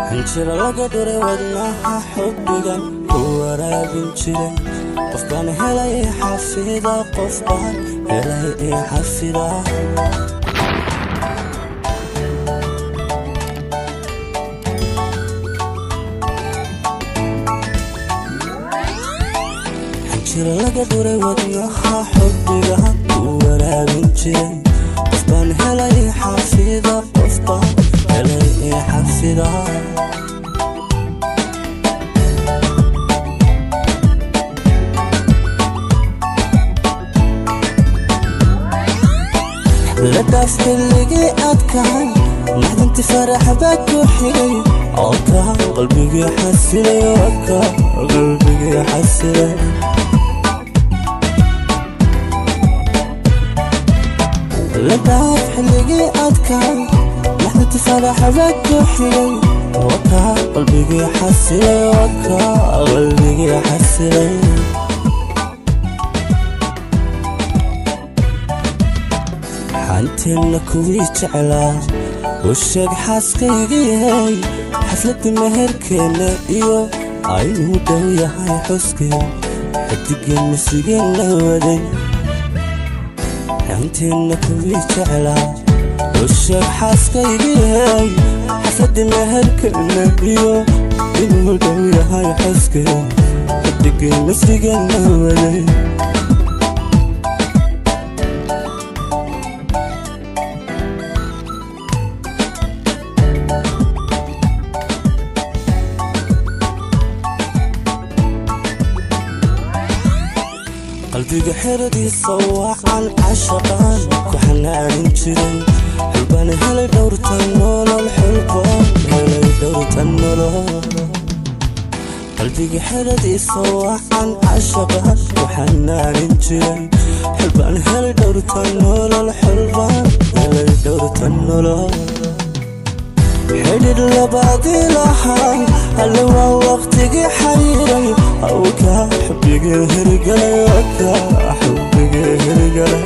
Hanjira laga dhuray wadnaha xubbigan ku waraabin jiray qofbaan helay xafida qofbaan helay xafida Hanjira laga dhuray wadnaha xubbigan ku waraabin jiray qofbaan helay xafida qofbaan helay xafida لداف اللي أذكر لحظة فرح بك وحيلي عوكا قلبي يحسلي عوكا قلبي يحسلي لداف اللي أذكر لحظة فرح بك وحيلي عوكا قلبي يحسلي عوكا قلبي يحسلي Xanteena Kuwii Jeclaa Sheeg Xaaskeygiyeey Xafladi Meherkeena iyo Inuu Dhawyahay Xuski Xidigii Nasrigeena waday Xanteena Kuwii Jeclaa Sheeg Xaaskeygiyeey Xafladi Meherkeena iyo Inuu Dhawyahay Xuski Xidigii Nasrigeena waday قلبي حردي صوّع عن عشقان وحنان جري حلبان هلي دور تنول الحلبان هلي دور تنول قلبي حردي صوّع عن عشقان وحنان جري حلبان هلي دور تنول الحلبان هلي دور تنول حدد لبعضي لحال هلوا وقتك حيري أوكا حبك هرقلي أوكا حبك هرقلي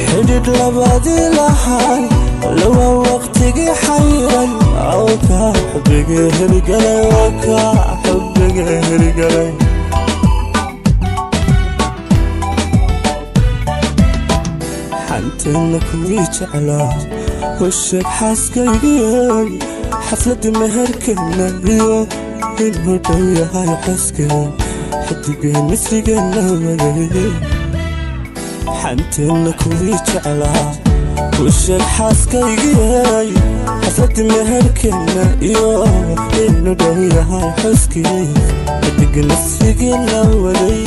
حدد لبعضي لحال هلوا وقتك حيري أوكا حبك هرقلي أوكا حبك هرقلي Xanteena Kuwii Jeclaa Sheeg Xaaskeygiyeey Xafladi Meherkeena iyo Inuu Dhawyahay Xuski Xidigii Nasrigeena waday Xanteena Kuwii Jeclaa Sheeg Xaaskeygiyeey Xafladi Meherkeena iyo Inuu Dhawyahay Xuski Xidigii Nasrigeena waday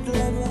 Love